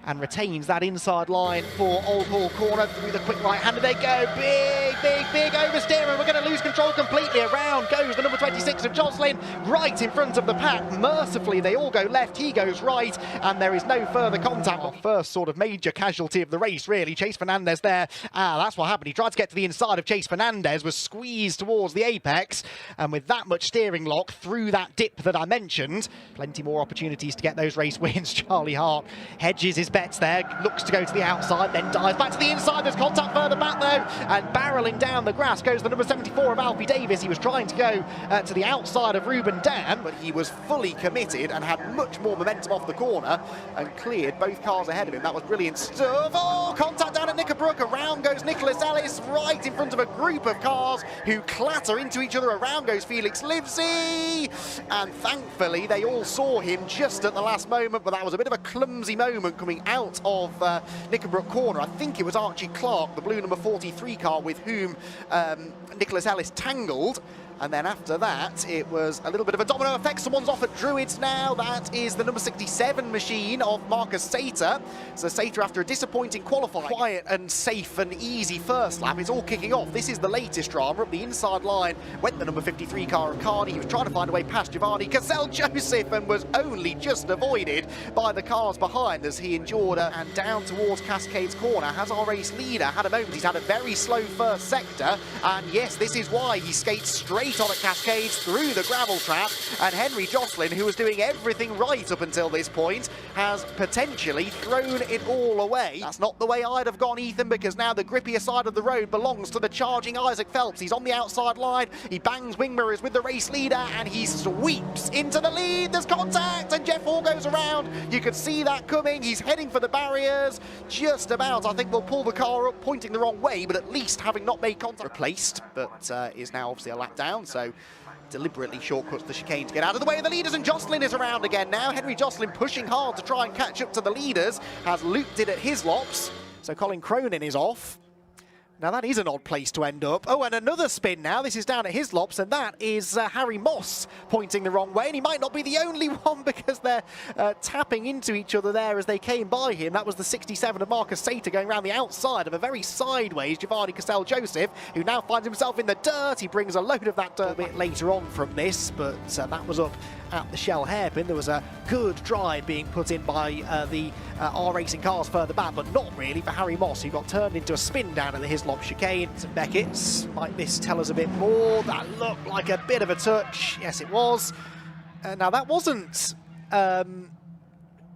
and retains that inside line for Old Hall Corner through the quick right-hander. They go big oversteer, and we're going to lose control completely. Around goes the number 26 of Jocelyn, right in front of the pack. Mercifully, they all go left, he goes right, and there is no further contact. Well, first sort of major casualty of the race, really. Chase Fernandez there. That's what happened. He tried to get to the inside of Chase Fernandez, was squeezed towards the apex, and with that much steering lock through that dip that I mentioned, plenty more opportunities to get those race wins. Charlie Hart hedges his bets there, looks to go to the outside, then dives back to the inside. There's contact further back though, and barreling down the grass goes the number 74 of Alfie Davis. He was trying to go to the outside of Ruben Dan, but he was fully committed and had much more momentum off the corner and cleared both cars ahead of him. That was brilliant stuff. Oh, contact down at Knickerbrook. Around goes Nicholas Ellis, right in front of a group of cars who clatter into each other. Around goes Felix Livesey, and thankfully they all saw him just at the last moment, but that was a bit of a clumsy moment coming out of Knickerbrook Corner. I think it was Archie Clark, the blue number 43 car, with whom Nicholas Ellis tangled. And then after that, it was a little bit of a domino effect. Someone's off at Druids now. That is the number 67 machine of Marcus Sater. So Sater, after a disappointing qualifying, quiet and safe and easy first lap, it's all kicking off. This is the latest drama. Up the inside line went the number 53 car of Carney. He was trying to find a way past Giovanni Cassell-Joseph and was only just avoided by the cars behind as he endured and down towards Cascades Corner. Has our race leader had a moment? He's had a very slow first sector, and yes, this is why he skates straight on at Cascades through the gravel trap, and Henry Jocelyn, who was doing everything right up until this point, has potentially thrown it all away. That's not the way I'd have gone, Ethan, because now the grippier side of the road belongs to the charging Isaac Phelps. He's on the outside line, he bangs wing mirrors with the race leader, and he sweeps into the lead. There's contact, and Jeff Hall goes around. You could see that coming. He's heading for the barriers, just about. I think they'll pull the car up, pointing the wrong way, but at least having not made contact. Replaced, but is now obviously a lap down, so deliberately shortcuts the chicane to get out of the way of the leaders, and Jocelyn is around again now. Henry Jocelyn pushing hard to try and catch up to the leaders, has looped it at his lops, so Colin Cronin is off. Now that is an odd place to end up. Oh, and another spin now. This is down at his lops, and that is Harry Moss pointing the wrong way, and he might not be the only one because they're tapping into each other there as they came by him. That was the 67 of Marcus Sater going around the outside of a very sideways Giovanni Cassell-Joseph, who now finds himself in the dirt. He brings a load of that dirt a bit later on from this, but that was up at the Shell hairpin. There was a good drive being put in by the R Racing cars further back, but not really for Harry Moss, who got turned into a spin down at the Hislop chicane. St Beckett's, might this tell us a bit more? That looked like a bit of a touch. Yes, it was. Now that wasn't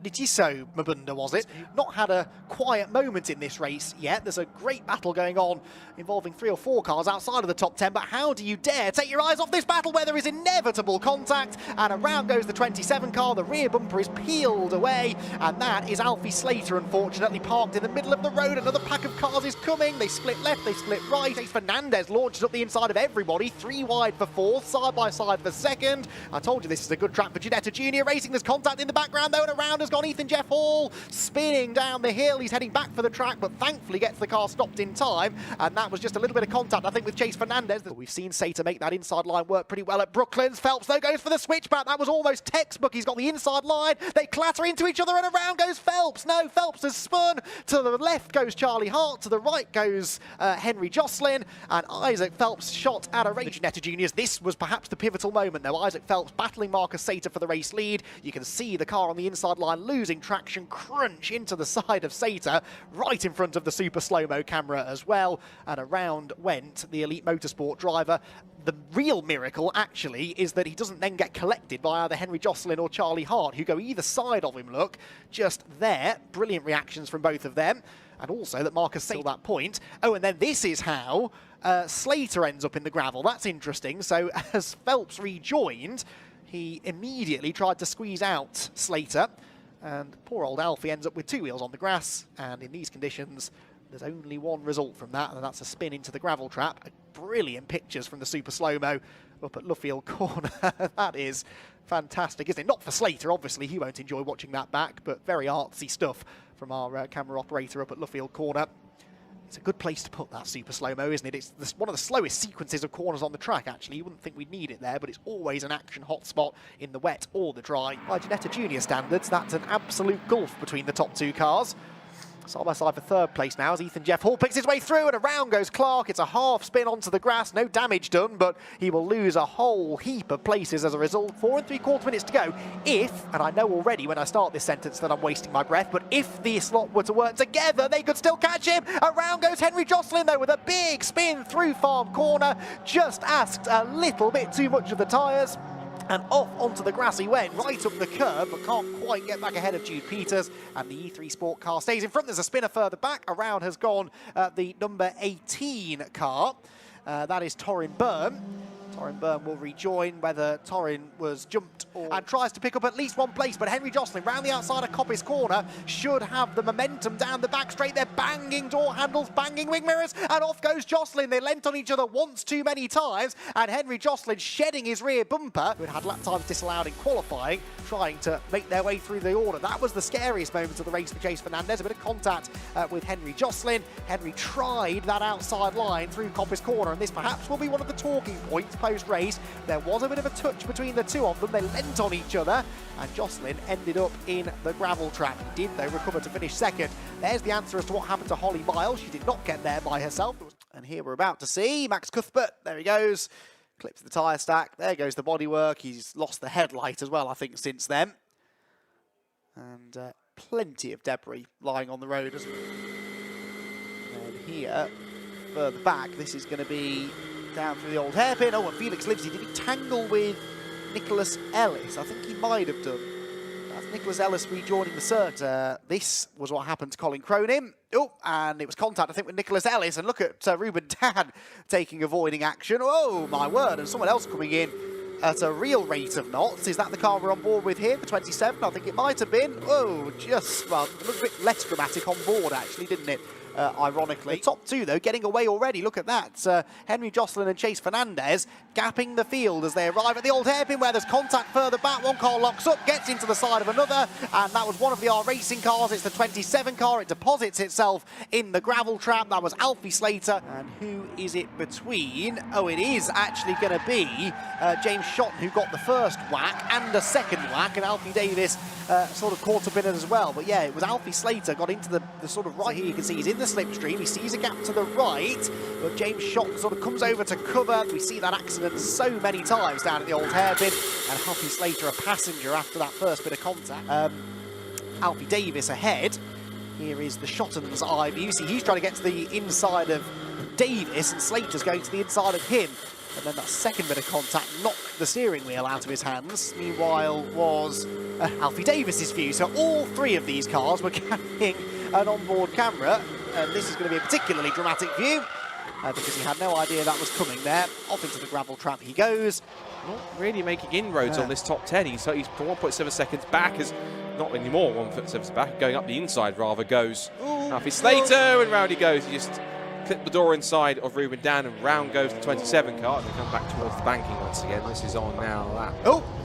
Nitiso Mabunda, was it? Not had a quiet moment in this race yet. There's a great battle going on involving 3 or 4 cars outside of the top 10, but how do you dare take your eyes off this battle where there is inevitable contact? And around goes the 27 car. The rear bumper is peeled away, and that is Alfie Slater, unfortunately, parked in the middle of the road. Another pack of cars is coming. They split left, they split right. Chase Fernandez launches up the inside of everybody. 3 wide for 4th, side by side for 2nd. I told you this is a good track for Ginetta Junior Racing. There's contact in the background though, and around has gone Ethan Jeff Hall, spinning down the hill. He's heading back for the track, but thankfully gets the car stopped in time, and that was just a little bit of contact, I think, with Chase Fernandez. But we've seen Sater make that inside line work pretty well at Brooklands. Phelps, though, goes for the switchback. That was almost textbook. He's got the inside line. They clatter into each other, and around goes Phelps. No, Phelps has spun. To the left goes Charlie Hart. To the right goes Henry Jocelyn, and Isaac Phelps shot at a race. Ginetta Juniors, this was perhaps the pivotal moment, though. Isaac Phelps battling Marcus Sater for the race lead. You can see the car on the inside line losing traction, crunch into the side of Sater, right in front of the super slow-mo camera as well, and around went the Elite Motorsport driver. The real miracle, actually, is that he doesn't then get collected by either Henry Jocelyn or Charlie Hart, who go either side of him, look, just there. Brilliant reactions from both of them, and also that Marcus Sater at that point. Oh, and then this is how Slater ends up in the gravel. That's interesting. So as Phelps rejoined, he immediately tried to squeeze out Slater, and poor old Alfie ends up with 2 wheels on the grass, and in these conditions, there's only one result from that, and that's a spin into the gravel trap. Brilliant pictures from the super slow-mo up at Luffield Corner. That is fantastic, isn't it? Not for Slater, obviously, he won't enjoy watching that back, but very artsy stuff from our camera operator up at Luffield Corner. It's a good place to put that super slow-mo, isn't it? It's one of the slowest sequences of corners on the track, actually. You wouldn't think we'd need it there, but it's always an action hotspot in the wet or the dry. By Ginetta Junior standards, that's an absolute gulf between the top two cars. Side by side for third place now as Ethan Jeff Hall picks his way through, and around goes Clark. It's a half spin onto the grass, no damage done, but he will lose a whole heap of places as a result. 4 3/4 minutes to go. If, and I know already when I start this sentence that I'm wasting my breath, but if the slot were to work together, they could still catch him. Around goes Henry Jocelyn though with a big spin through Farm Corner. Just asked a little bit too much of the tyres. And off onto the grass he went, right up the curb, but can't quite get back ahead of Jude Peters. And the E3 Sport car stays in front. There's a spinner further back. Around has gone the number 18 car. That is Torrin Byrne. Torrin Byrne will rejoin, whether Torrin was jumped and tries to pick up at least one place, but Henry Jocelyn round the outside of Coppice Corner should have the momentum down the back straight. They're banging door handles, banging wing mirrors, and off goes Jocelyn. They lent on each other once too many times, and Henry Jocelyn shedding his rear bumper, who had lap times disallowed in qualifying, trying to make their way through the order. That was the scariest moment of the race for Chase Fernandez. A bit of contact with Henry Jocelyn. Henry tried that outside line through Coppice Corner, and this perhaps will be one of the talking points post-race. There was a bit of a touch between the two of them. They leant on each other, and Jocelyn ended up in the gravel trap. He did, though, recover to finish second. There's the answer as to what happened to Holly Miles. She did not get there by herself. And here we're about to see Max Cuthbert. There he goes. Clips the tyre stack. There goes the bodywork. He's lost the headlight as well, I think, since then. And plenty of debris lying on the road as well. And here, further back, this is going to be down through the old hairpin. Oh, and Felix Livesey, did he tangle with Nicholas Ellis? I think he might have done. That's Nicholas Ellis rejoining the circuit. This was what happened to Colin Cronin. Oh, and it was contact, I think, with Nicholas Ellis. And look at Ruben Dan taking avoiding action. Oh, my word. And someone else coming in at a real rate of knots. Is that the car we're on board with here for 27? I think it might have been. Oh, just, well, it looked a bit less dramatic on board, actually, didn't it? Ironically. The top two, though, getting away already. Look at that. Henry Jocelyn and Chase Fernandez gapping the field as they arrive at the old hairpin where there's contact further back. One car locks up, gets into the side of another, and that was one of the R Racing cars. It's the 27 car. It deposits itself in the gravel trap. That was Alfie Slater. And who is it between? Oh, it is actually going to be James Shotton, who got the first whack and a second whack, and Alfie Davis sort of caught up in it as well. But yeah, it was Alfie Slater got into the sort of right here. You can see he's in the slipstream. He sees a gap to the right, but James Shotton sort of comes over to cover. We see that accident so many times down at the old hairpin, and Alfie Slater a passenger after that first bit of contact. Alfie Davis ahead. Here is the Shotton's eye view. See, he's trying to get to the inside of Davis, and Slater's going to the inside of him. And then that second bit of contact knocked the steering wheel out of his hands. Meanwhile was Alfie Davis's view. So all three of these cars were carrying an onboard camera, and this is going to be a particularly dramatic view because he had no idea that was coming there. Off into the gravel trap he goes. Not really making inroads on this top 10. He's 1.7 seconds back, as not anymore 1.7 seconds back, going up the inside rather goes Alfie Slater, and round he goes. He just clipped the door inside of Ruben Dan, and round goes the 27 car, and they come back towards the banking once again. This is on now lap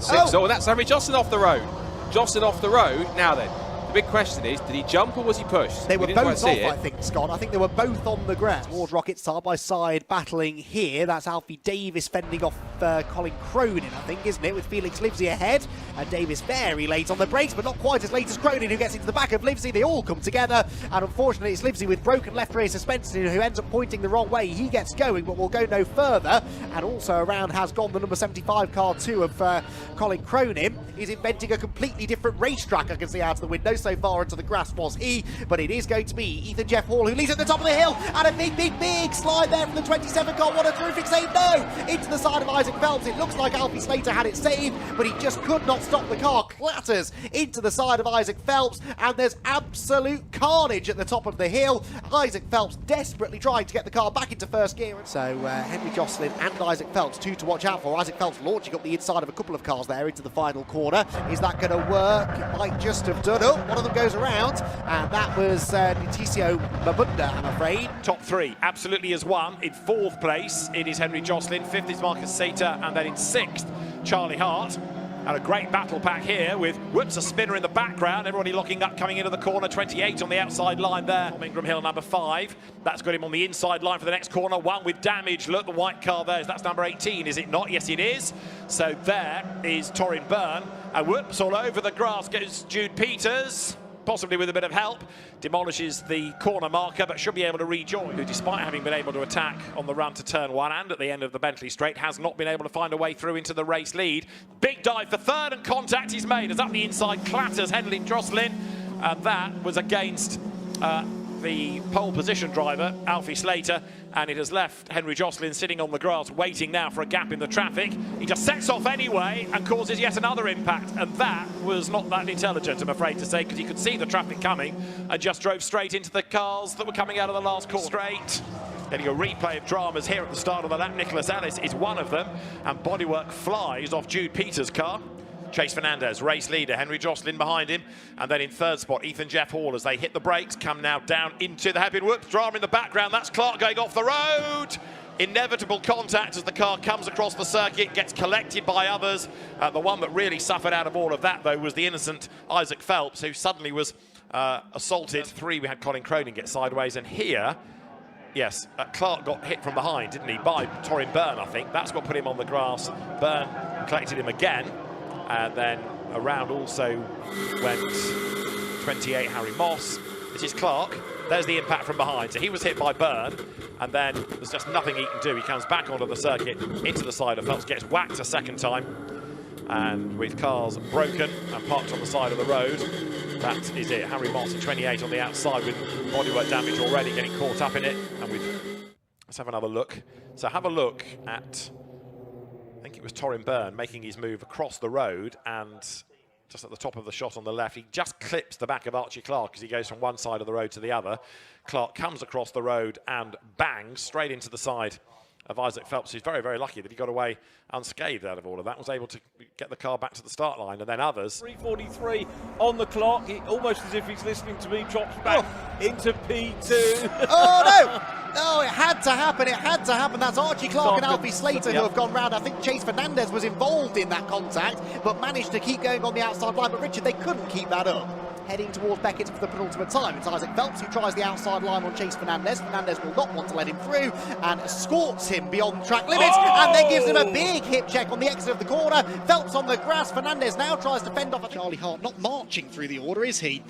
6. Oh, that's Henry Jocelyn off the road. Jocelyn off the road. Now then, the big question is, did he jump or was he pushed? They were both off, I think, Scott. I think they were both on the ground. Towards Rocket side by side battling here. That's Alfie Davis fending off Colin Cronin, I think, isn't it? With Felix Livesey ahead. And Davis very late on the brakes, but not quite as late as Cronin, who gets into the back of Livesey. They all come together, and unfortunately it's Livesey with broken left rear suspension who ends up pointing the wrong way. He gets going, but will go no further. And also around has gone the number 75 car too of Colin Cronin. He's inventing a completely different racetrack, I can see out of the window. So far into the grass was he, but it is going to be Ethan Jeff Hall who leads at the top of the hill, and a big slide there from the 27 car. What a terrific save, no! Into the side of Isaac Phelps. It looks like Alfie Slater had it saved, but he just could not stop the car. Clatters into the side of Isaac Phelps, and there's absolute carnage at the top of the hill. Isaac Phelps desperately trying to get the car back into first gear. So Henry Jocelyn and Isaac Phelps, two to watch out for. Isaac Phelps launching up the inside of a couple of cars there into the final corner. Is that going to work? It might just have done. Oh, one of them goes around, and that was Niticio Mabunda, I'm afraid. Top three absolutely has won. In fourth place, it is Henry Jocelyn. Fifth is Marcus Sater, and then in sixth, Charlie Hart. And a great battle pack here with Whoops, a spinner in the background. Everybody locking up, coming into the corner. 28 on the outside line there. Ingram Hill, number 5. That's got him on the inside line for the next corner. One with damage. Look, the white car there. That's number 18, is it not? Yes, it is. So there is Torin Byrne. And Whoops, all over the grass goes Jude Peters. Possibly with a bit of help, demolishes the corner marker, but should be able to rejoin, who, despite having been able to attack on the run to turn 1 and at the end of the Bentley Straight, has not been able to find a way through into the race lead. Big dive for third, and contact is made as up the inside clatters Henley Jocelyn, and that was against the pole position driver, Alfie Slater, and it has left Henry Jocelyn sitting on the grass, waiting now for a gap in the traffic. He just sets off anyway and causes yet another impact, and that was not that intelligent, I'm afraid to say, because he could see the traffic coming and just drove straight into the cars that were coming out of the last corner. Straight. Getting a replay of dramas here at the start of the lap. Nicholas Ellis is one of them, and bodywork flies off Jude Peters' car. Chase Fernandez, race leader, Henry Jocelyn behind him, and then in third spot, Ethan Jeff Hall, as they hit the brakes, come now down into the hairpin. Whoops, drama in the background. That's Clark going off the road. Inevitable contact as the car comes across the circuit, gets collected by others. The one that really suffered out of all of that, though, was the innocent Isaac Phelps, who suddenly was assaulted. 3, we had Colin Cronin get sideways, and here, yes, Clark got hit from behind, didn't he, by Torin Byrne, I think. That's what put him on the grass. Byrne collected him again. And then around also went 28, Harry Moss. This is Clark. There's the impact from behind. So he was hit by Byrne, and then there's just nothing he can do. He comes back onto the circuit, into the side of Phelps, gets whacked a second time. And with cars broken and parked on the side of the road, that is it. Harry Moss at 28 on the outside with bodywork damage already, getting caught up in it. And let's have another look. So have a look at, I think it was Torin Byrne making his move across the road, and just at the top of the shot on the left, he just clips the back of Archie Clark as he goes from one side of the road to the other. Clark comes across the road and bangs straight into the side of Isaac Phelps, who's very, very lucky that he got away unscathed out of all of that, was able to get the car back to the start line, and then others. 3:43 on the clock, almost as if he's listening to me, drops back into P2. Oh no! Oh, it had to happen, it had to happen. That's Archie Clark and Alfie Slater who have gone round. I think Chase Fernandez was involved in that contact, but managed to keep going on the outside line. But Richard, they couldn't keep that up. Heading towards Beckett for the penultimate time. It's Isaac Phelps who tries the outside line on Chase Fernandez. Fernandez will not want to let him through and escorts him beyond track limits, and then gives him a big hip check on the exit of the corner. Phelps on the grass. Fernandez now tries to fend off Charlie Hart, not marching through the order, is he?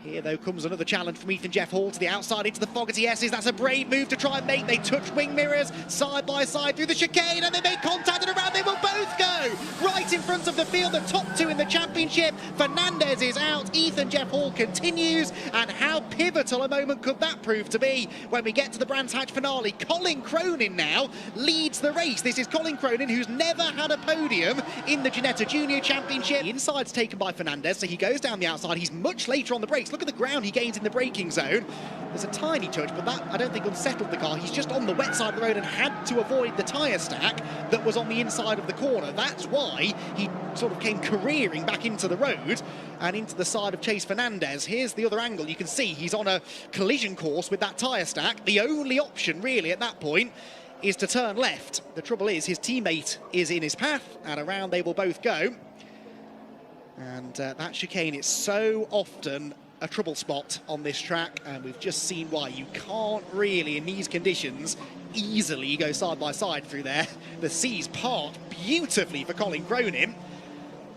Here, though, comes another challenge from Ethan Jeff Hall to the outside into the Fogarty S's. That's a brave move to try and make. They touch wing mirrors side by side through the chicane, and they make contact, and around they will both go. Right in front of the field, the top 2 in the championship. Fernandez is out. Ethan Jeff Hall continues, and how pivotal a moment could that prove to be when we get to the Brands Hatch finale. Colin Cronin now leads the race. This is Colin Cronin, who's never had a podium in the Ginetta Junior Championship. The inside's taken by Fernandez, so he goes down the outside. He's much later on the brakes. Look at the ground he gains in the braking zone. There's a tiny touch, but that, I don't think, unsettled the car. He's just on the wet side of the road and had to avoid the tyre stack that was on the inside of the corner. That's why he sort of came careering back into the road and into the side of Chase Fernandez. Here's the other angle. You can see he's on a collision course with that tyre stack. The only option, really, at that point is to turn left. The trouble is, his teammate is in his path, and around they will both go. And that chicane is so often a trouble spot on this track, and we've just seen why. You can't really, in these conditions, easily go side by side through there. The seas part beautifully for Colin Cronin,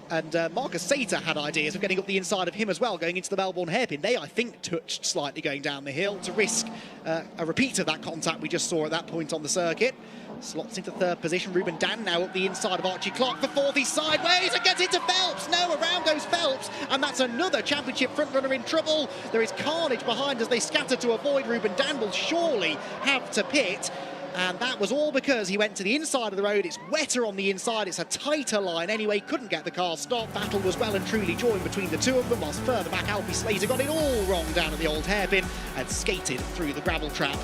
and Marcus Sater had ideas of getting up the inside of him as well, going into the Melbourne hairpin. They, I think, touched slightly going down the hill to risk a repeat of that contact we just saw at that point on the circuit. Slots into third position. Ruben Dan now up the inside of Archie Clark for fourth. He's sideways and gets into Phelps. No, around goes Phelps, and that's another championship frontrunner in trouble. There is carnage behind as they scatter to avoid. Ruben Dan will surely have to pit. And that was all because he went to the inside of the road. It's wetter on the inside. It's a tighter line anyway. Couldn't get the car stopped. Battle was well and truly joined between the two of them, whilst further back Alfie Slater got it all wrong down at the old hairpin and skated through the gravel trap.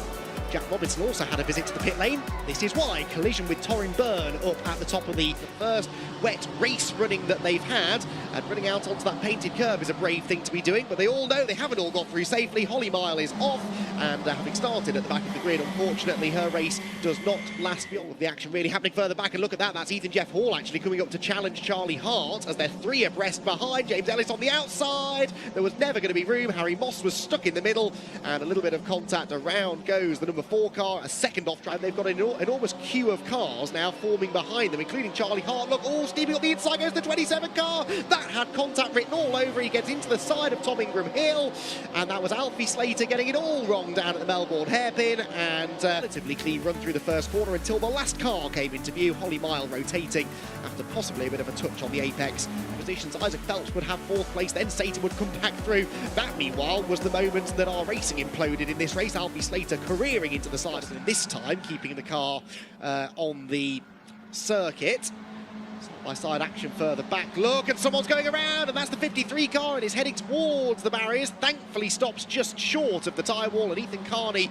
Jack Robinson also had a visit to the pit lane. This is why. Collision with Torrin Byrne up at the top of the first wet race running that they've had, and running out onto that painted curb is a brave thing to be doing, but they all know they haven't all got through safely. Holly Mile is off, and having started at the back of the grid, unfortunately her race does not last beyond the action really happening further back. And look at that, that's Ethan Jeff Hall actually coming up to challenge Charlie Hart as they're 3 abreast behind. James Ellis on the outside, there was never going to be room. Harry Moss was stuck in the middle, and a little bit of contact. Around goes the number 4 car, a second off drive. They've got an enormous queue of cars now forming behind them, including Charlie Hart. Look, all steaming up the inside goes the 27 car. That had contact written all over. He gets into the side of Tom Ingram Hill, and that was Alfie Slater getting it all wrong down at the Melbourne hairpin, and relatively clean run through the first corner until the last car came into view. Holly Mile rotating after possibly a bit of a touch on the apex positions. Isaac Phelps would have 4th place, then Satan would come back through. That, meanwhile, was the moment that our racing imploded in this race. Alfie Slater careering into the side, and this time keeping the car on the circuit. Side-by-side action further back. Look, and someone's going around, and that's the 53 car, and is heading towards the barriers. Thankfully stops just short of the tyre wall, and Ethan Carney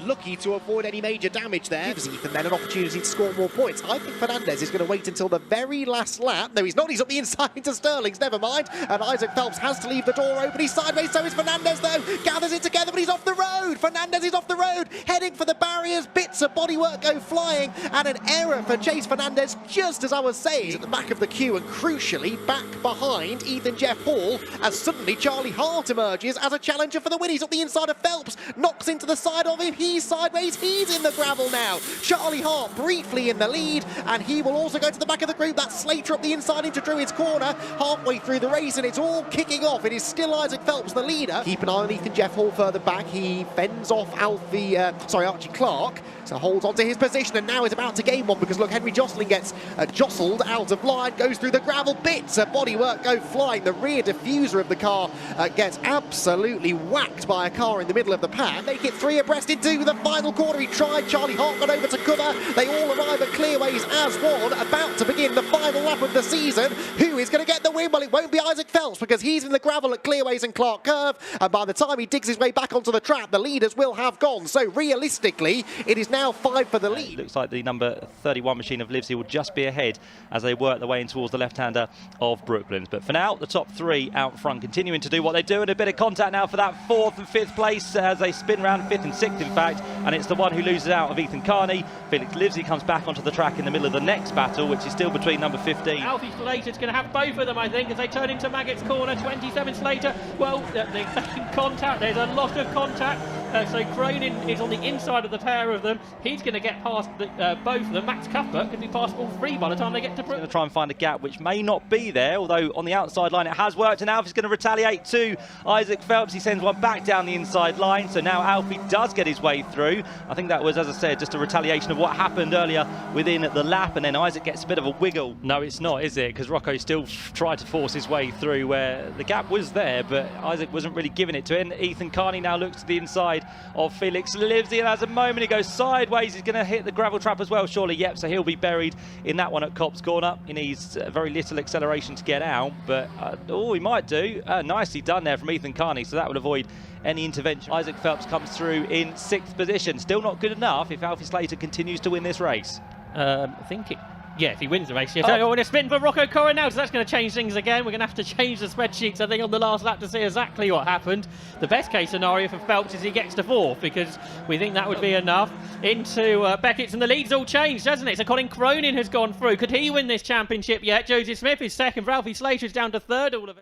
lucky to avoid any major damage there. Gives Ethan then an opportunity to score more points. I think Fernandez is going to wait until the very last lap. No, he's not. He's up the inside into Sterling's, never mind. And Isaac Phelps has to leave the door open. He's sideways, so is Fernandez, though. Gathers it together, but he's off the road. Fernandez is off the road, heading for the barriers. Bits of bodywork go flying, and an error for Chase Fernandez, just as I was saying. He's at the back of the queue, and crucially back behind Ethan Jeff Hall, as suddenly Charlie Hart emerges as a challenger for the win. He's up the inside of Phelps, knocks into the side of him, he's sideways, he's in the gravel now. Charlie Hart briefly in the lead, and he will also go to the back of the group. That's Slater up the inside into Druid's corner, halfway through the race, and it's all kicking off. It is still Isaac Phelps the leader. Keep an eye on Ethan Jeff Hall further back. He fends off Archie Clark, so holds on to his position, and now is about to gain one, because look, Henry Jostling gets jostled out of line, goes through the gravel. Bits of bodywork go flying. The rear diffuser of the car gets absolutely whacked by a car in the middle of the pack. Make it 3 abreast into the final corner. He tried. Charlie Hart got over to cover. They all arrive at Clearways as one, about to begin the final lap of the season. Who is going to get the win? Well, it won't be Isaac Phelps, because he's in the gravel at Clearways and Clark Curve, and by the time he digs his way back onto the track, the leaders will have gone. So realistically, it is now 5 for the lead. Looks like the number 31 machine of Livesey will just be ahead as they work their way in towards the left-hander of Brooklands. But for now, the top 3 out front continuing to do what they do, and a bit of contact now for that 4th and 5th place as they spin round 5th and 6th, in fact, and it's the one who loses out of Ethan Carney. Felix Livesey comes back onto the track in the middle of the next battle, which is still between number 15. Alfie Slater's going to have both of them, I think, as they turn into Maggott's corner. 27 Slater, well, they're making contact. There's a lot of contact. So Cronin is on the inside of the pair of them. He's going to get past both of them. Max Cuthbert could be past all 3 by the time they get to Brook. Going to try and find a gap which may not be there, although on the outside line it has worked, and Alfie's going to retaliate to Isaac Phelps. He sends one back down the inside line, so now Alfie does get his way through. I think that was, as I said, just a retaliation of what happened earlier within the lap, and then Isaac gets a bit of a wiggle. No, it's not, is it? Because Rocco still tried to force his way through where the gap was there, but Isaac wasn't really giving it to him. Ethan Carney now looks to the inside of Felix Livesey, and as a moment he goes sideways. He's going to hit the gravel trap as well, surely. Yep, so he'll be buried in that one at Cops Corner. He needs very little acceleration to get out, but he might do. Nicely done there from Ethan Carney, so that would avoid any intervention. Isaac Phelps comes through in 6th position. Still not good enough if Alfie Slater continues to win this race. I think yeah, if he wins the race, yes. Oh, and a spin for Rocco Corrin now, so that's going to change things again. We're going to have to change the spreadsheets, I think, on the last lap to see exactly what happened. The best case scenario for Phelps is he gets to 4th, because we think that would be enough. Into Beckett's, and the lead's all changed, hasn't it? So Colin Cronin has gone through. Could he win this championship yet? Joseph Smith is 2nd. For Alfie Slater is down to 3rd. All of it.